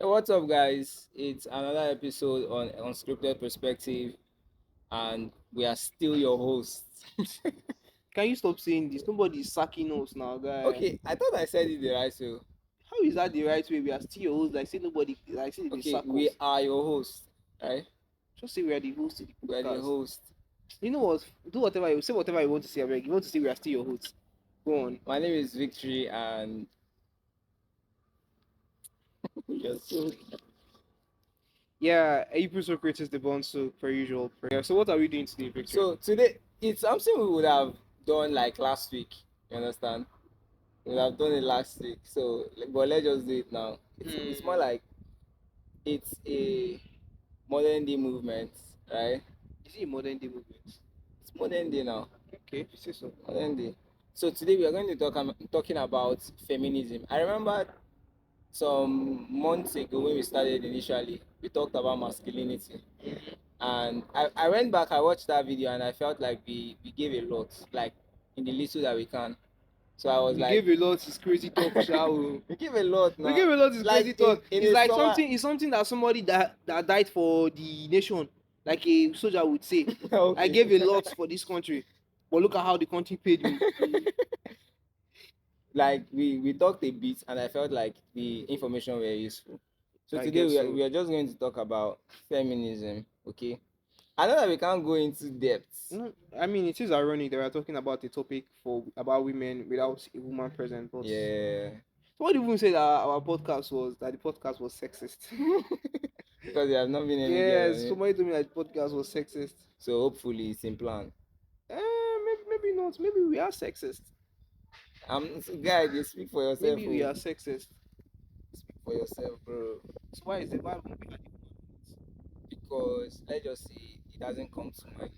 Hey, what's up, guys? It's another episode on Unscripted Perspective, and we are still your hosts. Can you stop saying this? Nobody is sacking us now, guy. Okay, I thought I said it the right way. How is that the right way? We are still your host. Like say nobody, like say they Okay, sack we us. are your hosts, right? Just say we are the host of the We are the podcast. host. You know what? Do whatever you say. Whatever you want to say. Abeg. You want to say we are still your hosts. Go on. My name is Victory, and you're so. Yeah, April Socrates the bond so per usual. Yeah. So what are we doing today, Victor? So today, it's something we would have done like last week. You understand? We would have done it last week. So, but let's just do it now. It's more Hmm. like it's a modern day movement, right? Is it a modern day movement? It's modern day now. Okay, if you say so. Modern day. So today we are going to talking about feminism. I remember some months ago when we started initially, we talked about masculinity, and I went back, I watched that video, and I felt like we gave a lot, like in the little that we can. So I was We like, gave a lot. It's crazy talk, shall we give a lot we now, give a lot is like crazy talk. in It's a like summer. something. It's something that somebody that died for the nation, like a soldier would say. I Okay. gave a lot for this country, but look at how the country paid me. Like we talked a bit, and I felt like the information were useful. So I today guess we so. are just going to talk about feminism. Okay, I know that we can't go into depth. No, I mean it is ironic that we're talking about a topic for about women without a woman present. But Yeah. somebody even said that our podcast was that the podcast was sexist. Because there has not been any girl on Yes, it. somebody told me that the podcast was sexist. So hopefully it's in plan. Maybe not. Maybe we are sexist. So guy, you speak for yourself, Maybe we oh. are sexist. Speak for yourself, bro. So why is it? Why won't we have it? Because let's just say it doesn't come to mind.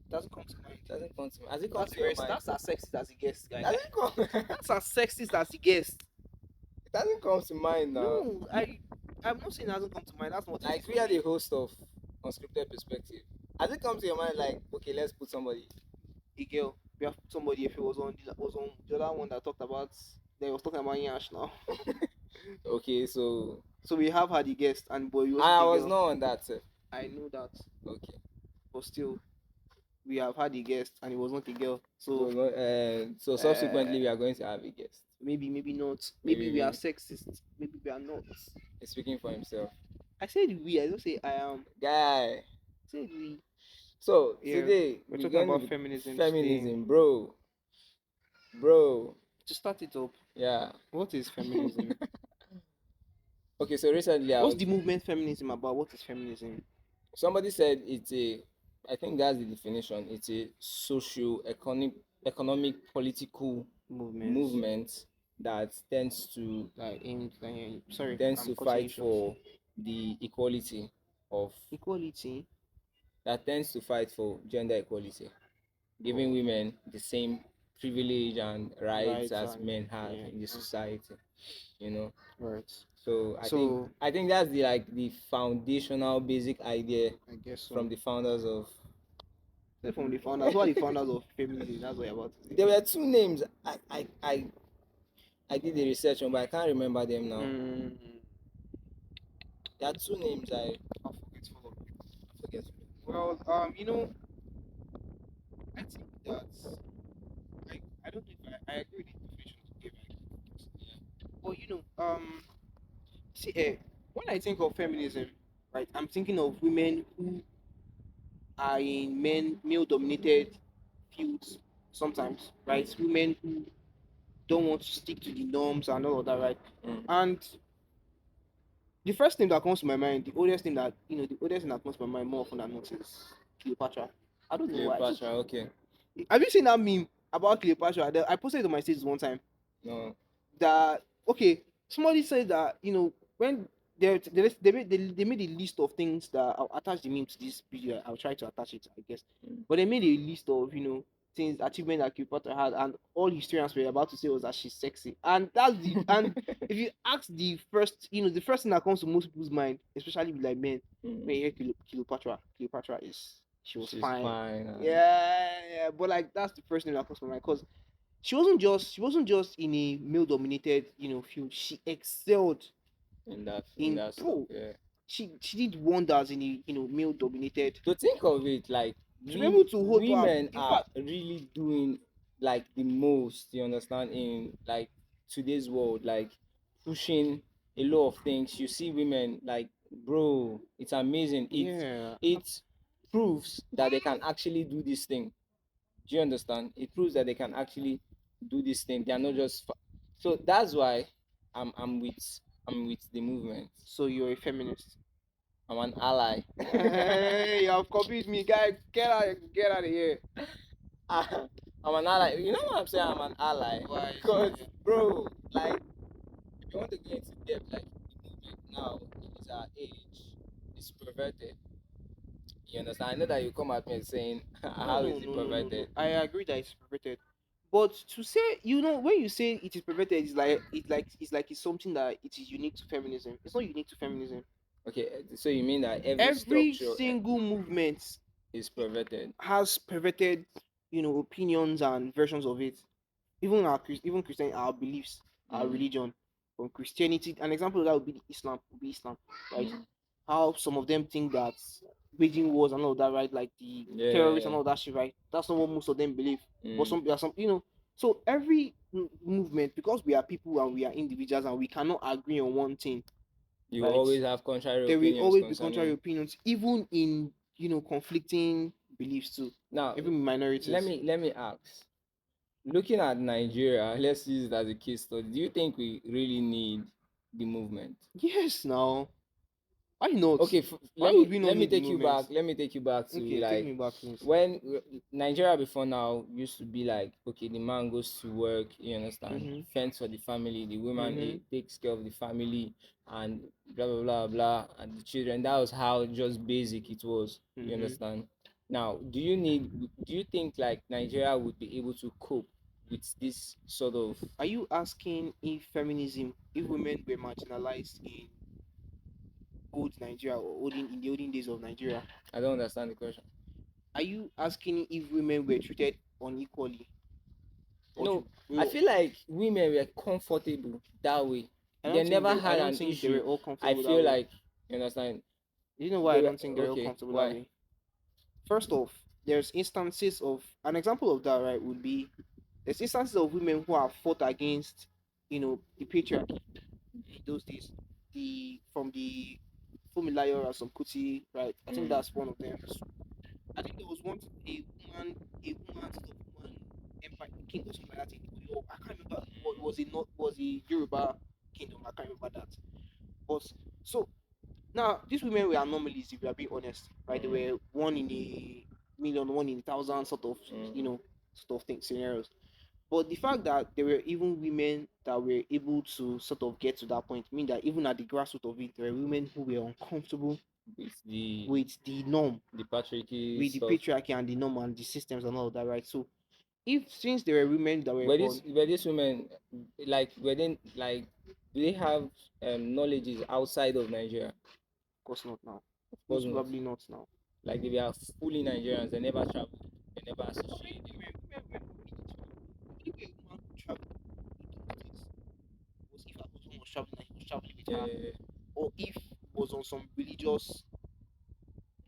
It doesn't come to mind. It doesn't come to mind. Has it come to your Very. mind? That's as sexist as it gets, guy. Does it come? That's as sexist as it gets. It doesn't come to mind now. No, I'm not saying it hasn't come to mind. That's not what it Like is we for are the me. host of Unscripted Perspective. Has it come to your mind like, okay, let's put somebody? A girl, we have somebody if it was on the other one that talked about that was talking about Yash now. Okay, so So we have had the guest and boy, it wasn't I a was girl. not on that. I know that, Okay. but still, we have had the guest and it was not a girl. So So subsequently we are going to have a guest. maybe not. Maybe we are Maybe sexist. Maybe we are not. he's speaking for himself. I said we. I don't say I am. Guy. I said we. So Yeah, today we're we're talking going to about be feminism today. feminism, bro. Bro. To start it up, Yeah. what is feminism? Okay, so recently I What's was the movement feminism about? What is feminism? somebody said it's a, I think that's the definition. It's a economic political Movements movement that that aimed. Sorry, tends I'm to cutting you fight short. for the equality of Equality. that tends to fight for gender equality, giving Oh, women the same privilege and rights right, as and men have yeah, in the society, you know. right. So So I think that's the like the foundational basic idea I guess so. from the founders of. Say from the founders. Who are the founders of feminism? That's what you're about to say. There were two names I did the research on, but I can't remember them now. Mm, There are two names I forget all of them. I forget. Well, I think that I don't know if I agree with the definition you gave. But see, when I think of feminism, right, I'm thinking of women who are in male-dominated fields sometimes, right? Women who don't want to stick to the norms and all of that, right? Mm. And the first thing that comes to my mind, the oldest thing that comes to my mind more often than not is Cleopatra. I don't know why. Cleopatra, okay. Have you seen that meme about Cleopatra? I posted it on my status one time. No. That okay, somebody said that when they made a list of things that I'll attach the meme to this video. I'll try to attach it, I guess. Mm. But they made a list of things achievement that Cleopatra had, and all historians were about to say was that she's sexy, and that's the and if you ask the first thing that comes to most people's mind, especially with like men, when you hear Cleopatra is she was She's fine. fine. Yeah, but like that's the first thing that comes to my mind because she wasn't just in a male dominated field. She excelled. in In that stuff. bro, Yeah. she did wonders in a male dominated. To think of it, like To be able to hold power, women in are fact, really doing like the most, you understand, in like today's world, like pushing a lot of things. You see women like, bro, it's amazing. yeah, It proves that they can actually do this thing. Do you understand? It proves that they can actually do this thing. They are not just so that's why I'm with the movement. so you're a feminist. I'm an ally. Hey, you have copied me, guy. Get out of here. I'm an ally. You know what I'm saying? I'm an ally. Why? Because, bro, like, if you want to go into depth, like, the movement now, is our age, is perverted. You understand? I know that you come at me saying, No, how no, is it no, no, no, no. perverted? I agree that it's perverted, but to say, when you say it is perverted, it's something that it is unique to feminism. It's not unique to feminism. Okay, so you mean that every Every structure single movement is perverted? has perverted, opinions and versions of it. Even even Christian, our beliefs, our Mm, religion, from Christianity. An example of that would be Islam, right? mm. How some of them think that waging wars and all that, right? Like the terrorists Yeah. and all that shit, right? That's not what most of them believe. But Mm. there are some, so every movement, because we are people and we are individuals and we cannot agree on one thing, You right? always have contrary There will opinions always be contrary concerning. opinions, even in conflicting beliefs too, Now, even minorities. let me ask. Looking at Nigeria, let's use it as a case study. Do you think we really need the movement? Yes, now why not? Okay, Why would we not let me need the take you back. movements? Let me take you back to Okay, take like me back, please. when Nigeria before now used to be like, okay, the man goes to work, you understand, Mhm. fends for the family, the woman Mhm. takes care of the family, and blah blah blah blah, and the children. That was how just basic it was. You Mhm. understand? Now, do you think like Nigeria would be able to cope with this sort of? Are you asking if feminism, if women were marginalized in old Nigeria or in the olden days of Nigeria? I don't understand the question. Are you asking if women were treated unequally or No, to? I No, feel like women were comfortable that way. They never I had don't an think they were issue. all I comfortable that feel way. like, you understand, You know why they I were don't think they're all okay. comfortable that Why? way? First off, there's instances of an example of that, right? Would be there's instances of women who have fought against, the patriarchy in those days. The From the Fumilayo or some Kuti, right? I think Mm. that's one of them. I think there was once a woman sort of woman empire king or something like that in Oyo. I can't remember what was it, not was a Yoruba kingdom. I can't remember that. But so now these women were anomalies if we are being honest, right? They Mm. were one in a million, one in a thousand sort of Mm. sort of thing scenarios. But the fact that there were even women that were able to sort of get to that point, mean that even at the grassroots of it, there were women who were uncomfortable With the with the norm, patriarchy with the stuff. patriarchy and the norm and the systems and all of that, right? So if since there were women that were on, Were these women like were they like do they have knowledges outside of Nigeria? of course not now, Of course most not. probably not now. Like they were fully Nigerians. They never traveled. They never associated. The only way a woman could travel was if her husband was traveling and he was traveling with her, Yeah. or if he was on some religious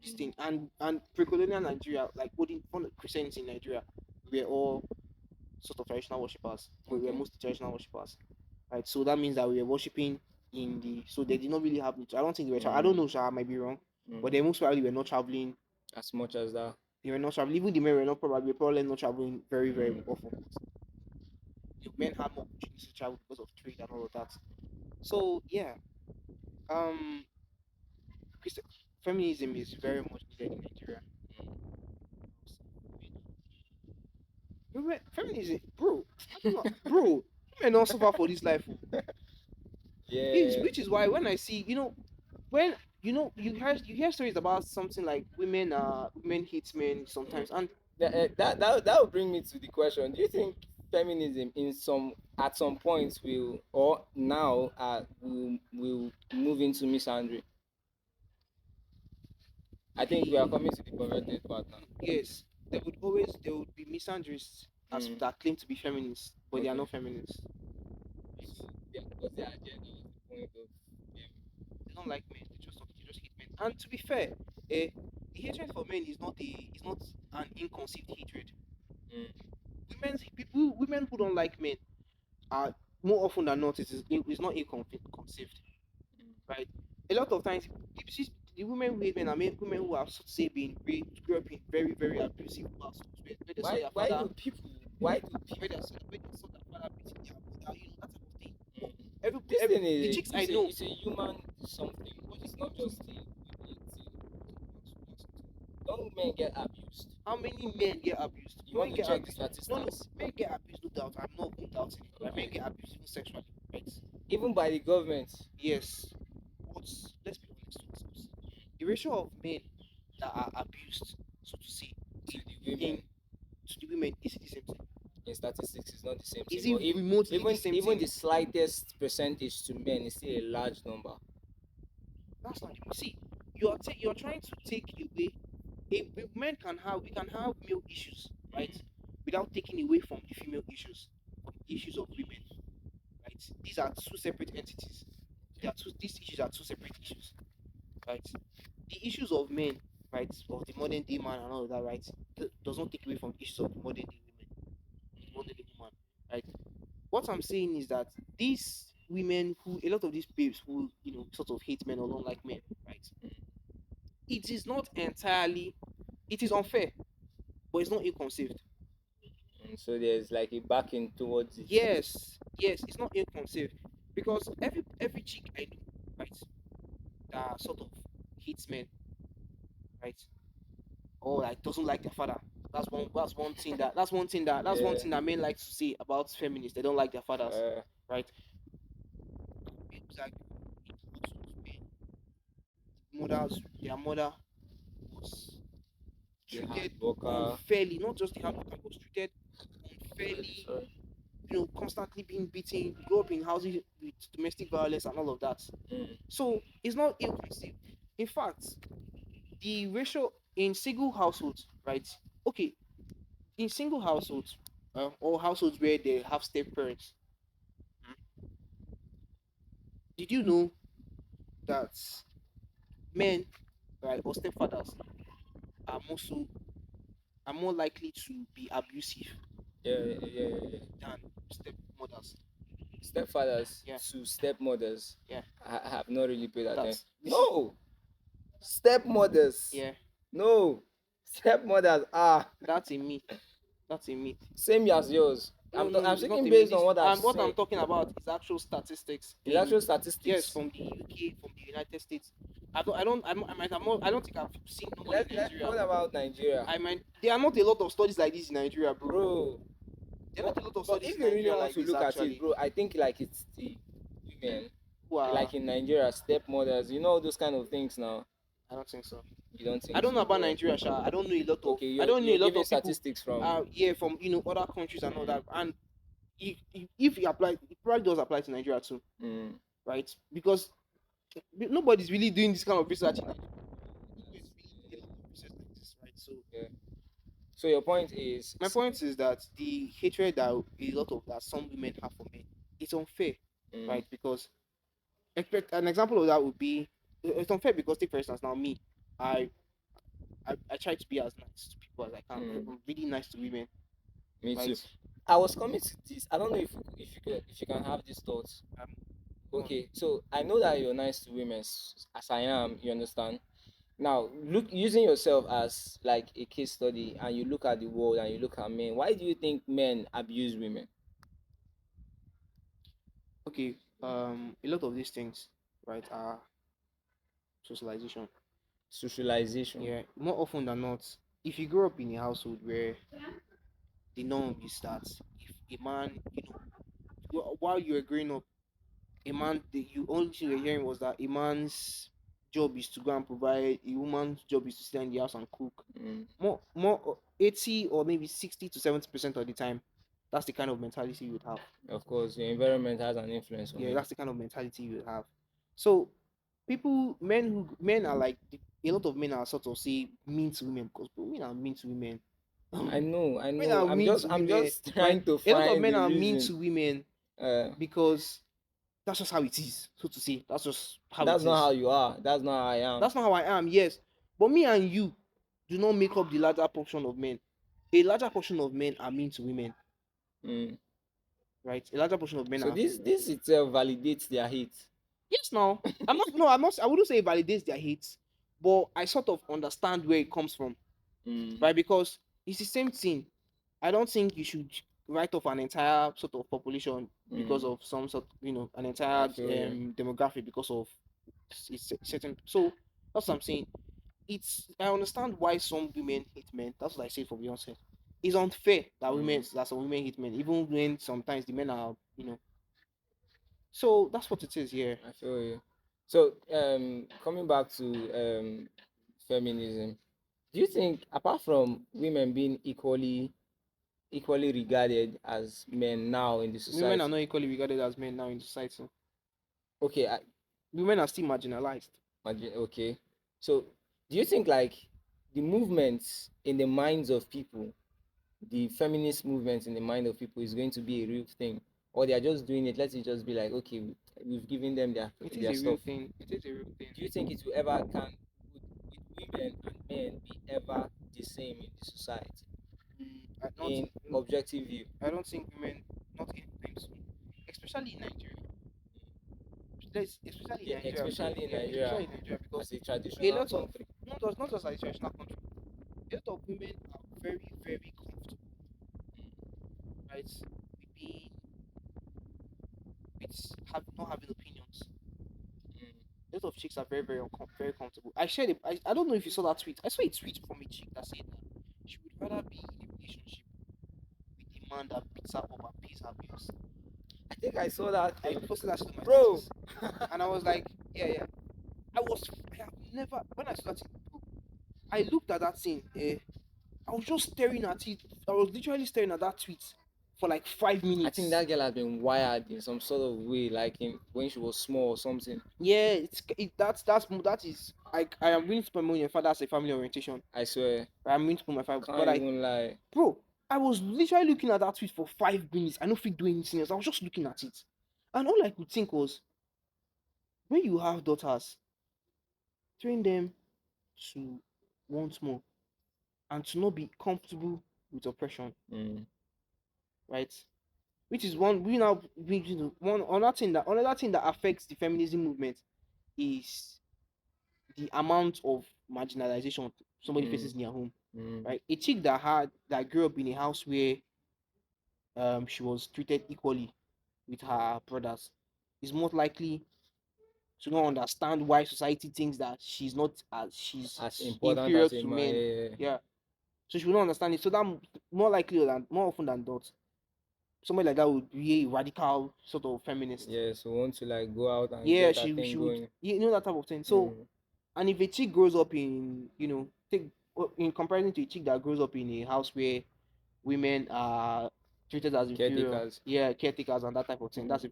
this thing. And pre-colonial Nigeria, like putting on Christians in Nigeria, we were all sort of traditional worshippers. We were Okay. mostly traditional worshippers, right? So that means that we were worshiping in the. So they did not really have. I don't think they were. I don't Mm. know. Sha, I might be wrong, but Mm. they most probably were not traveling. As much as that. They were not traveling. Even the men were probably not traveling very very Mm. often. The men had more opportunities to travel because of trade and all of that. So yeah, um, Christi- feminism is very much needed in Nigeria. Feminism, bro. I don't know, bro. Women don't suffer for this life. Oh. Yeah. Which is why when I see, when you hear stories about something like women hate men Mm. sometimes, and That will bring me to the question. Do you think feminism in some at some point will or now will move into misandry? I think we are coming to the perverted part now. yes, there would be misandrists as Mm. that claim to be feminists, but they are Okay. not feminists. Yeah, what's the agenda? What's the point of? And to be fair, the hatred for men is not an inconceived hatred. Mm. Women who don't like men are more often than not it's not inconceived, right? A lot of times, the women who hate men are women who have, so to say, been raised, grew up in very, very abusive households where they saw their Why father, do people why do where people they saw their father beating their mother, that type of thing. But this thing the is chicks I know, it's a human something. It's not just a women thing. Don't men get abused? how many men get abused? You want Men to get check the abused. No, no, statistics? men get abused, no doubt. I'm not even doubting it. Like, men Okay. get abused even sexually, right? Even by the government. Yes, but let's be honest with ourselves. The ratio of men that are abused, so to say, To in, the women to the women is the same thing. in statistics is not the same thing. Is it But if remotely the same even thing? the slightest percentage to men is still a large number. That's not. See, you're trying to take away. Men can have we can have male issues, right? Without taking away from the female issues, from the issues of women, right? These are two separate entities. These issues are two separate issues, right? The issues of men, right, of the modern day man and all of that, right, does not take away from the issues of the modern day women, the modern day woman, right? What I'm saying is that these women who, a lot of these babes who, sort of hate men or don't like men, right? It is not entirely, it is unfair, but it's not ill-conceived. So there's like a backing towards it. Yes, it's not ill-conceived because every chick I know, right, that sort of hates men, right, or like doesn't like their father. That's one Yeah. thing that men like to say about feminists. They don't like their fathers, Uh, right? Babes like in households where their mother was the hard treated worker. unfairly, not just the hard worker, was treated Sorry, unfairly, sorry. constantly being beaten, grew up in houses with domestic violence and all of that. Mm. So it's not ill conceived. In fact, the ratio in single households, right? Okay, in single households, or households where they have step parents, did you know that men, right, or stepfathers are are more likely to be abusive Yeah. than stepmothers? Stepfathers Yeah, to stepmothers. yeah. I have not really paid attention. This is No, stepmothers. yeah. No, stepmothers are That's a myth. That's a myth. same as yours. No, no, I'm it's not speaking a myth. based on This what I've what I'm seen. talking about is actual statistics It's in actual yes statistics. from the UK, from the United States. I don't think I've seen nobody in Nigeria. What about Nigeria? I mean, there are not a lot of studies like this in Nigeria, bro. Bro, There are not a lot of but studies if in you really Nigeria want like to this look at it, actually. bro, I think like it's the women, Who are like in Nigeria, stepmothers, those kind of things now. I don't think so. You don't I think don't know so, about bro? Nigeria, Sha. I don't know a lot of Okay, I don't know you're a lot giving of people statistics from. yeah from other countries and all that. And if you apply, it probably does apply to Nigeria too, Mm, right? Because nobody's really doing this kind of research in Nigeria. Nobody's really doing a lot of research like this, right? So yeah. So your point is, my point is that the hatred that a lot of that some women have for men is unfair, mm, right? Because expect an example of that would be it's unfair because take for instance now me, I I try to be as nice to people as I can. mm, I'm really nice to women, me too. right? I was coming to this. I don't know if you can have these thoughts. Um, go on. Okay, so I know that you're nice to women as I am. You understand? Now, look using yourself as like a case study, and you look at the world and you look at men. Why do you think men abuse women? Okay, a lot of these things, right, are socialization. Socialization. Yeah, more often than not, if you grow up in a household where the norm is that if a man, while you were growing up, a man, you only thing you were hearing was that a man's job is to go and provide, a woman's job is to stay in the house and cook. Mm, More 80 or maybe 60 to 70% of the time, that's the kind of mentality you would have. of course, your environment has an influence on Yeah, you. that's the kind of mentality you would have. So men are like a lot of men are sort of say mean to women because men are mean to women. I know, I Men know. are I'm mean just to I'm women, just right? trying to A lot of find men the are mean reason. to women Uh, because that's just how it is, so to say. That's just how That's it not how is. you are. That's not how I am. That's not how I am, yes. But me and you do not make up the larger portion of men. A larger portion of men are mean to women, Mm. right? A larger portion of men So are. this itself validates their hate. Yes, now. I'm not, no, I'm not, I wouldn't say it validates their hate, but I sort of understand where it comes from, Mm. right? Because it's the same thing. I don't think you should write off an entire sort of population because Mm. of some sort, an entire I feel you. demographic because of certain. So that's what I'm saying. I understand why some women hate men. That's what I say for Beyonce. It's unfair that some women hate men, even when sometimes the men are. So that's what it is here. I feel you. So coming back to feminism, do you think apart from women being equally regarded as men now in the Women are society? not equally regarded as men now in society. Okay, Women are still marginalized. okay. So do you think like the movements in the minds of people, the feminist movements in the mind of people is going to be a real thing, or they are just doing it? Let it just be like, okay, we've given them It is their a real stuff. thing. It is a real thing. Do you think it will ever would women and men be ever the same in the society I don't. in objective view? I don't think women, not anytime soon, especially in Nigeria. Especially in Yeah, Nigeria, because especially in yeah, Nigeria especially in Nigeria, because as a a traditional lot of country. not just like traditional country, a lot of women are very very comfortable, right, with being with not having opinions. Mm. A lot of chicks are very comfortable. I don't know if you saw that tweet. I saw a tweet from a chick that said that she would rather be in a relationship with a man that beats her up and pays her bills. I think I saw that I thing, posted that shit on my bro. status, and I was like, yeah. I have never, when I saw that thing, I looked at that thing. I was just staring at it. I was literally staring at that tweet for like 5 minutes. I think that girl has been wired in some sort of way, like in when she was small or something. Yeah, that is. I am willing to put my father as a family orientation. I swear, I'm willing to put my father, can't but like, even lie. bro, I was literally looking at that tweet for 5 minutes. I don't feel doing anything else. I was just looking at it, and all I could think was, when you have daughters, train them to want more and to not be comfortable with oppression, Mm. right? Which is one we now one another thing that affects the feminism movement is the amount of marginalization somebody Mm. faces in their home, Mm. right? A chick that grew up in a house where she was treated equally with her brothers is more likely to not understand why society thinks that she's As important inferior as a to man, men. yeah. Yeah, so she will not understand it. So that more often than not, somebody like that would be a radical sort of feminist. Yeah, so want to like go out and Yeah, get that she thing would, going. that type of thing. So, Mm. and if a chick grows up in, take in comparison to a chick that grows up in a house where women are treated as inferior, Caretakers. yeah, caretakers and that type of thing, Mm. that's a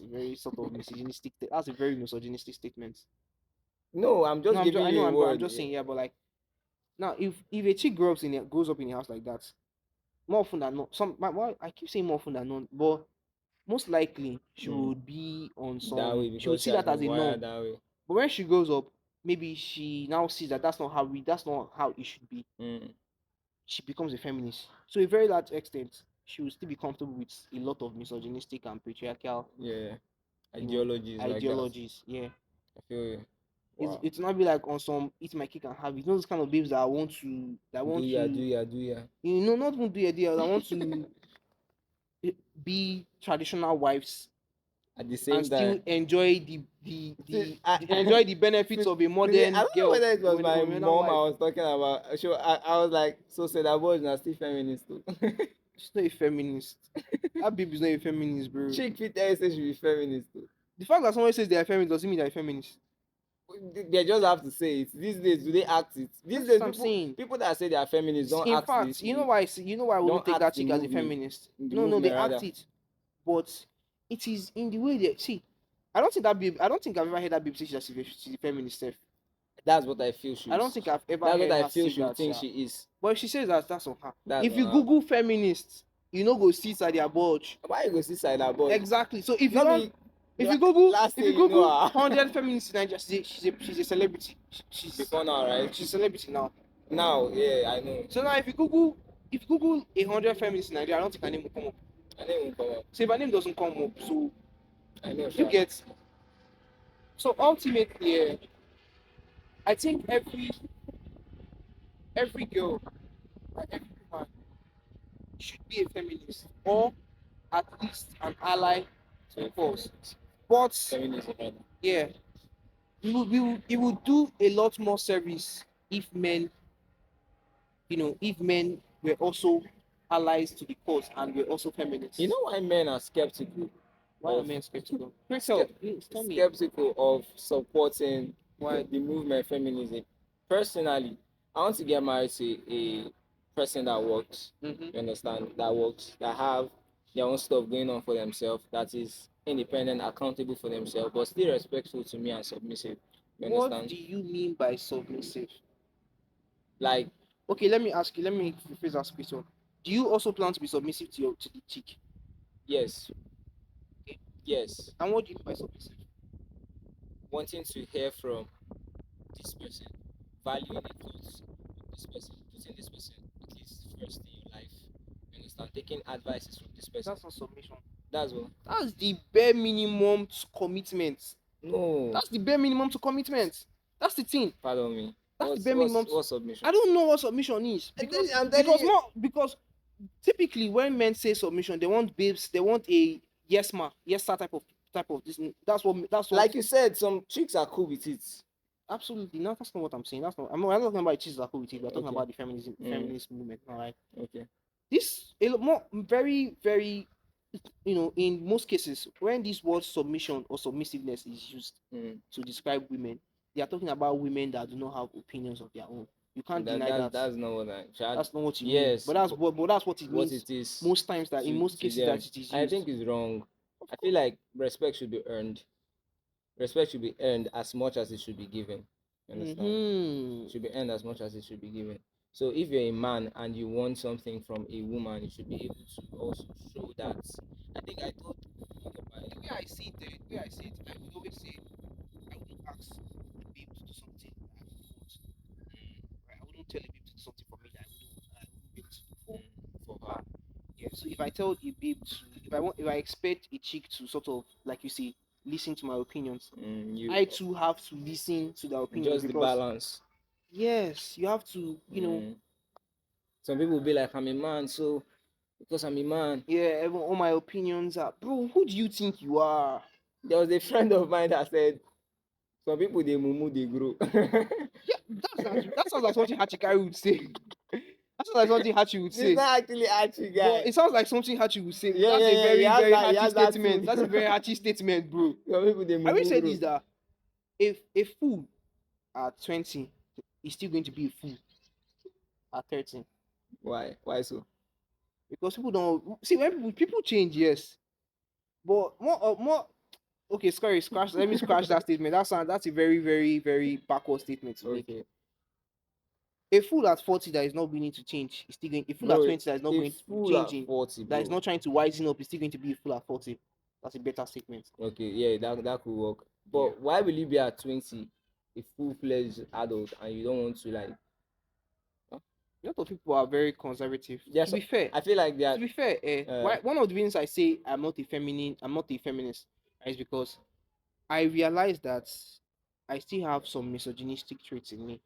very sort of misogynistic. That's a very misogynistic statement. No, I'm No, just giving I you know, a I'm word. just Yeah. saying, yeah, but like now, if a chick grows up in a house like that, more often than not, I keep saying more often than not, but most likely she Mm. would be on That way she would because she see has that as been a norm. wired that way. But when she grows up, maybe she now sees that that's not how it should be. Mm. She becomes a feminist. So, a very large extent, she will still be comfortable with a lot of misogynistic and patriarchal, Yeah, you know, ideologies like that. ideologies. Yeah, I feel you. Wow. it's not be like on some eat my cake and have it. Those kind of babes Do ya, do ya, do ya. not even do a deal. That want to be traditional wives At the and same still time, enjoy see, enjoy the benefits of a I modern don't know girl whether it was my or a modern mom I wife. was talking about. So I was like, so said that boy is not still feminist too. She's not a feminist. That baby is not a feminist, bro. Chick fit tell you say she be feminist too. The fact that somebody says they are feminist doesn't mean they're a feminist. They just have to say it. These days, do they act it? These That's days, what I'm saying. people that say they are feminists don't In act fact, this. you know why I wouldn't Don't take that act the chick as a movie, feminist. the No, they movement act rather. it, but it is in the way they see. I don't think I've ever heard that babe say she's a feminist. Self. That's what I feel I don't think I've ever that's what heard I her feel say she would that. think Yeah. she is. But if she says that, that's on her. That's If you on her. Google feminists, you know go see inside their bulge. Why you go see side that boy? Exactly. So if you Not don't, be If you Google, last if thing you you know, Google 100 feminists in Nigeria, she's a celebrity. She's before now, right? she's a celebrity now. Now, yeah, I know. So now if you Google 100 feminists in Nigeria, I don't think her name will come up. I know it won't come up. So if her name doesn't come up, so I know. you Sure. get. So ultimately, I think every girl, like every woman, should be a feminist or at least an ally to the cause. But Feminism, right? yeah, it would do a lot more service if men, if men were also allies to the cause and were also feminists. You know why men are skeptical? Why are of men skeptical? Please tell me. skeptical of supporting Why? the movement feminism. Personally, I want to get married to a person that works. Mm-hmm. You understand? That works, that have their own stuff going on for themselves, that is independent, accountable for themselves, but still respectful to me and submissive. You What understand? do you mean by submissive? Like, Okay, let me ask you. Let me rephrase that question. Do you also plan to be submissive to the chick? yes, Okay. yes, And what do you mean by submissive? wanting to hear from this person, valuing the thoughts of this person, putting this person at least first in your life. You understand? Taking advices from this person. That's not submission. That's what. That's the bare minimum to commitment. No. That's the bare minimum to commitment. That's the thing. Pardon me. That's the bare minimum. What's submission? I don't know what submission is I'm telling you. because typically when men say submission, they want babes, they want a yes ma, yes sir type of this. That's what. Like you said, some chicks are cool with it. Absolutely no, that's not what I'm saying. I'm not talking about chicks that are cool with it. We're talking Okay. about the feminist movement. All right. Okay. This a lot more very very, in most cases when this word submission or submissiveness is used to describe women, they are talking about women that do not have opinions of their own. You can't deny that. That's not what That's not what you mean. Yes. But that's what it What means. it is. Most times in most cases them. that it is used. I think it's wrong. I feel like respect should be earned. Respect should be earned as much as it should be given. You understand? It should be earned as much as it should be given. So if you're a man and you want something from a woman, you should be able to also show that. I think I told The way I see it, I would always say I wouldn't ask a babe to do something that I wouldn't want. Right? I wouldn't tell a babe to do something for me that I wouldn't be able to do for her. Yeah. So if I tell a babe to, if I expect a chick to sort of, like you say, listen to my opinions, I too have to listen to their opinions, just the because balance. yes, you have to, Some people will be like, I'm a man, so because I'm a man. Yeah, all my opinions are, bro, who do you think you are? There was a friend of mine that said, some people they mumu they grow. Yeah, that sounds like something Hachikari would say. That sounds like something Hachi would say. It's not actually Hachi, guy. But it sounds like something Hachi would say. Yeah, That's yeah, a very, yeah. very He Hachi has that statement. too. That's a very Hachi statement, bro. Some people they I mumu will say grow. this, that if a fool at 20 is still going to be a fool at 13. Why? Why so? Because people don't see, when people change, yes. But more okay, scratch. Let me scratch that statement. That's a very, very, very backward statement to make. Okay. A fool at 40 that is not willing to change is still going. A fool Bro, at 20 that is not going to changing, 40, that is not trying to wisen up, is still going to be a fool at 40. That's a better statement. Okay, yeah, that could work. But Yeah. why will you be at 20, a full-fledged adult, and you don't want to like? A lot of people are very conservative. Yeah, To be fair, I feel like they are. to be fair, one of the reasons I say I'm not a feminist, is because I realize that I still have some misogynistic traits in me.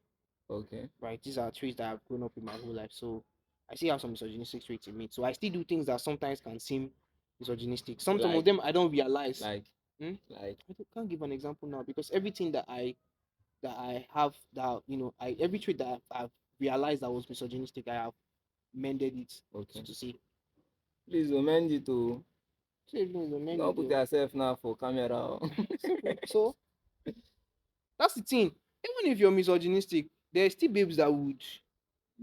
Okay. Right, these are traits that I've grown up in my whole life, so I still have some misogynistic traits in me. So I still do things that sometimes can seem misogynistic. Some of them I don't realize. Like, I can't give an example now, because everything that I have, that every trait that I've realized that was misogynistic, I have mended it. Okay. So to say, please amend it to. Don't put it. yourself now for camera. So that's the thing. Even if you're misogynistic, there's still babes that would.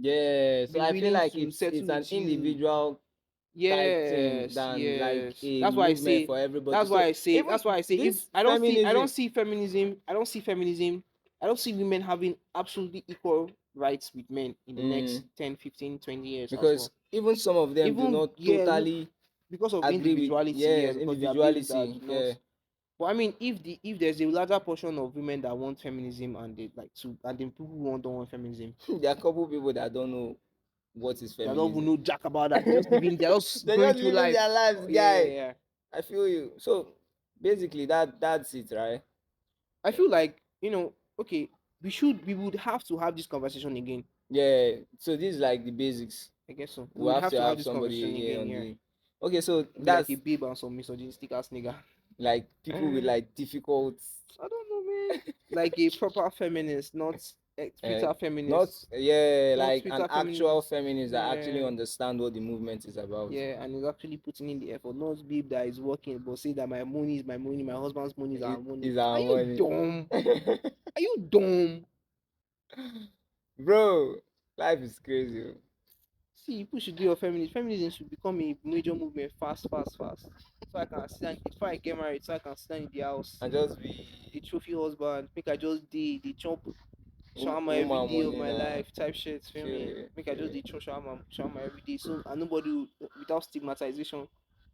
Yeah, so be I feel willing like to it's settle an with you. individual type thing Yes, than like a That's why I movement say. for everybody. That's So why I say. even That's why I say. If this I don't see, I don't feminism- see feminism. I don't see feminism. I don't see women having absolutely equal rights with men in the next 10, 15, 20 years. because even some of them do Even not yeah, totally because of agree with individuality. yes, Because there are babes that individuality. do not. Yeah, But I mean, if there's a larger portion of women that want feminism and they like to, and then people who don't want feminism, There are a couple people that don't know what is they don't even feminism. know jack about that. They're just living, they're just They're going just through living life. their lives, Yeah, yeah, guy. yeah. I feel you. So basically, that's it, right? I feel like, okay, we would have to have this conversation again. Yeah. So this is like the basics. I guess so. We We would have have to to have have this somebody conversation here again. on Yeah, the. Okay, so be like a that's babe and some misogynistic ass nigga. like people with like difficult, I don't know, man. Like a proper feminist, not uh, Twitter not feminist, yeah, not like an Twitter actual feminist. feminist that actually Yeah, understand what the movement is about. yeah, and is actually putting in the effort. Not babe that is working, but say that my money is my money, my husband's money is our It money. is Are our you money. dumb? Are you dumb? Bro, life is crazy. See, people should do your feminism. Feminism should become a major movement fast, fast, fast. So I can stand before I get married, so I can stand in the house. And just be The trophy husband, make I just the chop shawarma every woman day of money my now. life type shit, feel Feel me? it, Make I feel just it. the chop shawarma every day. So and nobody without stigmatization.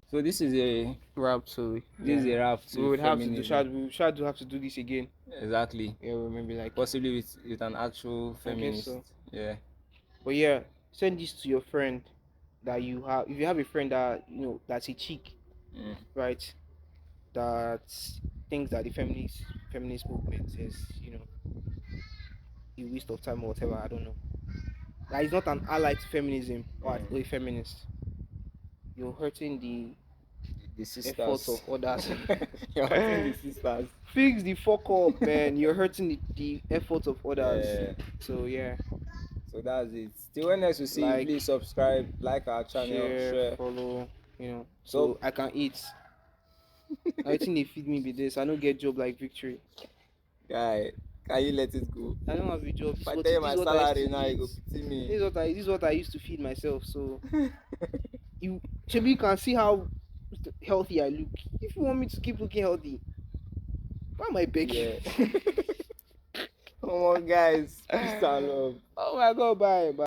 So this is a Rap, so this is yeah. a wrap We to would have to do feminism. we should do have to do this again. Exactly. Yeah, we maybe like Possibly with an actual I guess feminist. so. Yeah. But yeah, send this to your friend that you have. If you have a friend that that's a chick, Mm. right? That thinks that the feminist movement is a waste of time or whatever. I don't know. That is not an ally to feminism or a Mm. feminist. You're hurting the The efforts sisters. of others. You're hurting the sisters. Fix the fuck up, man. You're hurting the efforts of others. Yeah. So yeah, So that's it. Till when next we see you, like, please subscribe, like our channel, share, share. follow. So So I can eat. I think they feed me with this. I don't get job like victory. guy, can you let it go? I don't have a job. If I tell you This my is what I used salary to now, you eat. go pity me. This is what I used to feed myself. So you maybe you can see how healthy I look. If you want me to keep looking healthy, why am I begging? Yeah. Come on, guys. Peace and love. Oh my god, bye. Bye.